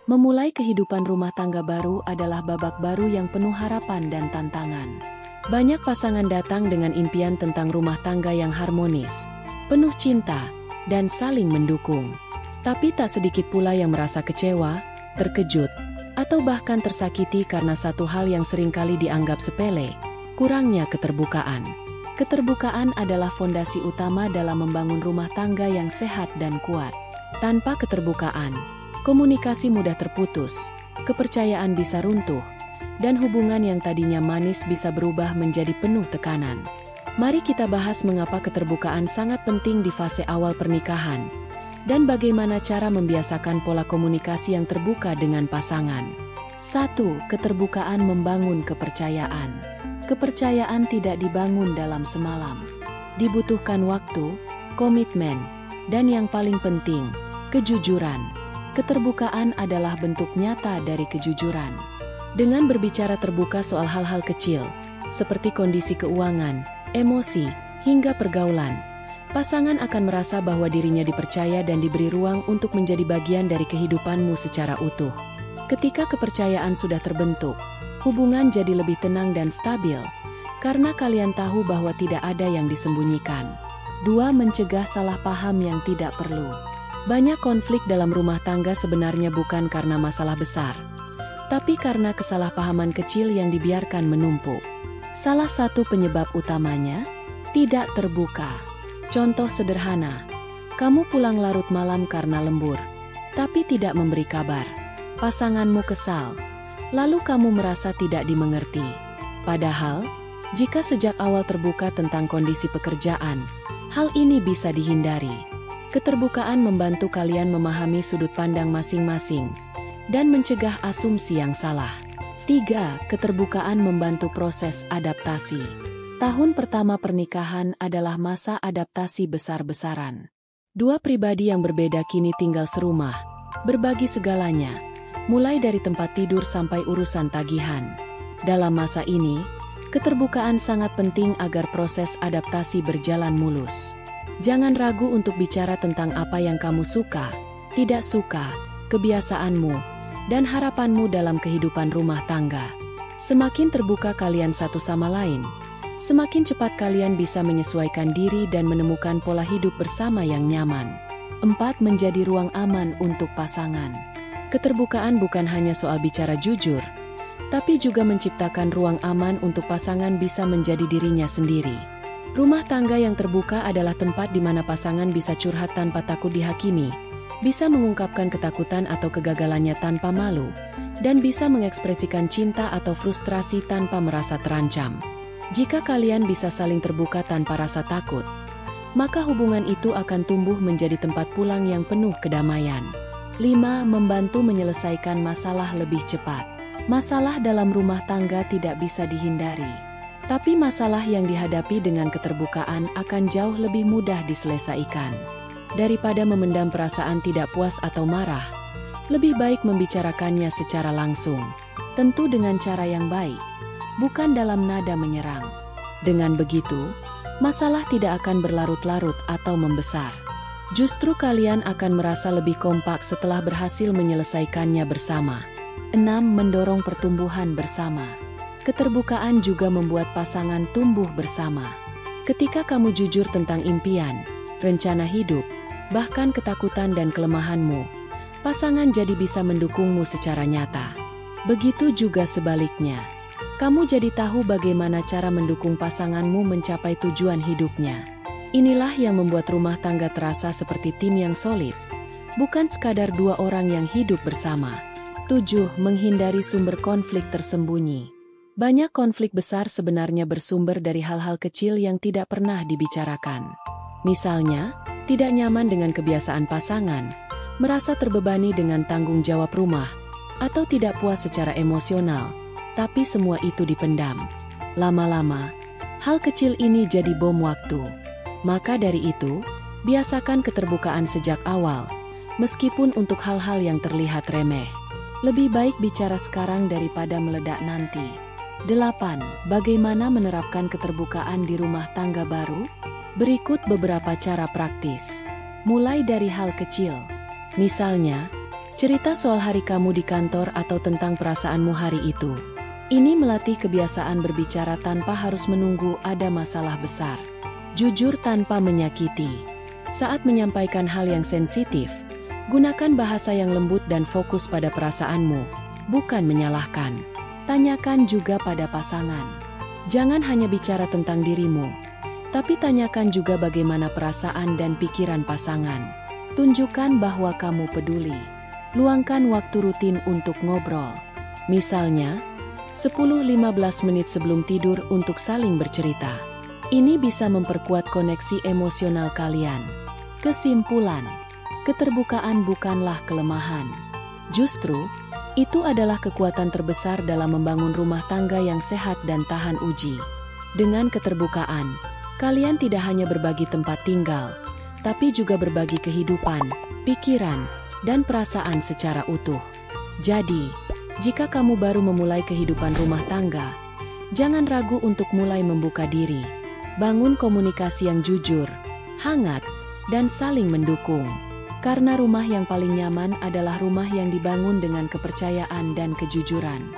Memulai kehidupan rumah tangga baru adalah babak baru yang penuh harapan dan tantangan. Banyak pasangan datang dengan impian tentang rumah tangga yang harmonis, penuh cinta, dan saling mendukung. Tapi tak sedikit pula yang merasa kecewa, terkejut, atau bahkan tersakiti karena satu hal yang seringkali dianggap sepele, kurangnya keterbukaan. Keterbukaan adalah fondasi utama dalam membangun rumah tangga yang sehat dan kuat. Tanpa keterbukaan, komunikasi mudah terputus, kepercayaan bisa runtuh, dan hubungan yang tadinya manis bisa berubah menjadi penuh tekanan. Mari kita bahas mengapa keterbukaan sangat penting di fase awal pernikahan, dan bagaimana cara membiasakan pola komunikasi yang terbuka dengan pasangan. 1. Keterbukaan membangun kepercayaan. Kepercayaan tidak dibangun dalam semalam. Dibutuhkan waktu, komitmen, dan yang paling penting, kejujuran. Keterbukaan adalah bentuk nyata dari kejujuran. Dengan berbicara terbuka soal hal-hal kecil, seperti kondisi keuangan, emosi, hingga pergaulan, pasangan akan merasa bahwa dirinya dipercaya dan diberi ruang untuk menjadi bagian dari kehidupanmu secara utuh. Ketika kepercayaan sudah terbentuk, hubungan jadi lebih tenang dan stabil, karena kalian tahu bahwa tidak ada yang disembunyikan. 2. Mencegah salah paham yang tidak perlu. Banyak konflik dalam rumah tangga sebenarnya bukan karena masalah besar, tapi karena kesalahpahaman kecil yang dibiarkan menumpuk. Salah satu penyebab utamanya, tidak terbuka. Contoh sederhana, kamu pulang larut malam karena lembur, tapi tidak memberi kabar. Pasanganmu kesal, lalu kamu merasa tidak dimengerti. Padahal, jika sejak awal terbuka tentang kondisi pekerjaan, hal ini bisa dihindari. Keterbukaan membantu kalian memahami sudut pandang masing-masing dan mencegah asumsi yang salah. 3. Keterbukaan membantu proses adaptasi. Tahun pertama pernikahan adalah masa adaptasi besar-besaran. Dua pribadi yang berbeda kini tinggal serumah, berbagi segalanya, mulai dari tempat tidur sampai urusan tagihan. Dalam masa ini, keterbukaan sangat penting agar proses adaptasi berjalan mulus. Jangan ragu untuk bicara tentang apa yang kamu suka, tidak suka, kebiasaanmu, dan harapanmu dalam kehidupan rumah tangga. Semakin terbuka kalian satu sama lain, semakin cepat kalian bisa menyesuaikan diri dan menemukan pola hidup bersama yang nyaman. 4. Menjadi ruang aman untuk pasangan. Keterbukaan bukan hanya soal bicara jujur, tapi juga menciptakan ruang aman untuk pasangan bisa menjadi dirinya sendiri. Rumah tangga yang terbuka adalah tempat di mana pasangan bisa curhat tanpa takut dihakimi, bisa mengungkapkan ketakutan atau kegagalannya tanpa malu, dan bisa mengekspresikan cinta atau frustrasi tanpa merasa terancam. Jika kalian bisa saling terbuka tanpa rasa takut, maka hubungan itu akan tumbuh menjadi tempat pulang yang penuh kedamaian. 5. Membantu menyelesaikan masalah lebih cepat. Masalah dalam rumah tangga tidak bisa dihindari. Tapi masalah yang dihadapi dengan keterbukaan akan jauh lebih mudah diselesaikan. Daripada memendam perasaan tidak puas atau marah, lebih baik membicarakannya secara langsung, tentu dengan cara yang baik, bukan dalam nada menyerang. Dengan begitu, masalah tidak akan berlarut-larut atau membesar. Justru kalian akan merasa lebih kompak setelah berhasil menyelesaikannya bersama. 6. Mendorong pertumbuhan bersama. Keterbukaan juga membuat pasangan tumbuh bersama. Ketika kamu jujur tentang impian, rencana hidup, bahkan ketakutan dan kelemahanmu, pasangan jadi bisa mendukungmu secara nyata. Begitu juga sebaliknya. Kamu jadi tahu bagaimana cara mendukung pasanganmu mencapai tujuan hidupnya. Inilah yang membuat rumah tangga terasa seperti tim yang solid, bukan sekadar dua orang yang hidup bersama. 7. Menghindari sumber konflik tersembunyi. Banyak konflik besar sebenarnya bersumber dari hal-hal kecil yang tidak pernah dibicarakan. Misalnya, tidak nyaman dengan kebiasaan pasangan, merasa terbebani dengan tanggung jawab rumah, atau tidak puas secara emosional, tapi semua itu dipendam. Lama-lama, hal kecil ini jadi bom waktu. Maka dari itu, biasakan keterbukaan sejak awal, meskipun untuk hal-hal yang terlihat remeh. Lebih baik bicara sekarang daripada meledak nanti. 8. Bagaimana menerapkan keterbukaan di rumah tangga baru? Berikut beberapa cara praktis. Mulai dari hal kecil. Misalnya, Cerita soal hari kamu di kantor atau tentang perasaanmu hari itu. Ini melatih kebiasaan berbicara tanpa harus menunggu ada masalah besar. Jujur tanpa menyakiti. Saat menyampaikan hal yang sensitif, gunakan bahasa yang lembut dan fokus pada perasaanmu, bukan menyalahkan. Tanyakan juga pada pasangan. Jangan hanya bicara tentang dirimu, tapi tanyakan juga bagaimana perasaan dan pikiran pasangan. Tunjukkan bahwa kamu peduli. Luangkan waktu rutin untuk ngobrol. Misalnya, 10-15 menit sebelum tidur untuk saling bercerita. Ini bisa memperkuat koneksi emosional kalian. Kesimpulan, keterbukaan bukanlah kelemahan. Justru, itu adalah kekuatan terbesar dalam membangun rumah tangga yang sehat dan tahan uji. Dengan keterbukaan, kalian tidak hanya berbagi tempat tinggal, tapi juga berbagi kehidupan, pikiran, dan perasaan secara utuh. Jadi, jika kamu baru memulai kehidupan rumah tangga, jangan ragu untuk mulai membuka diri. Bangun komunikasi yang jujur, hangat, dan saling mendukung. Karena rumah yang paling nyaman adalah rumah yang dibangun dengan kepercayaan dan kejujuran.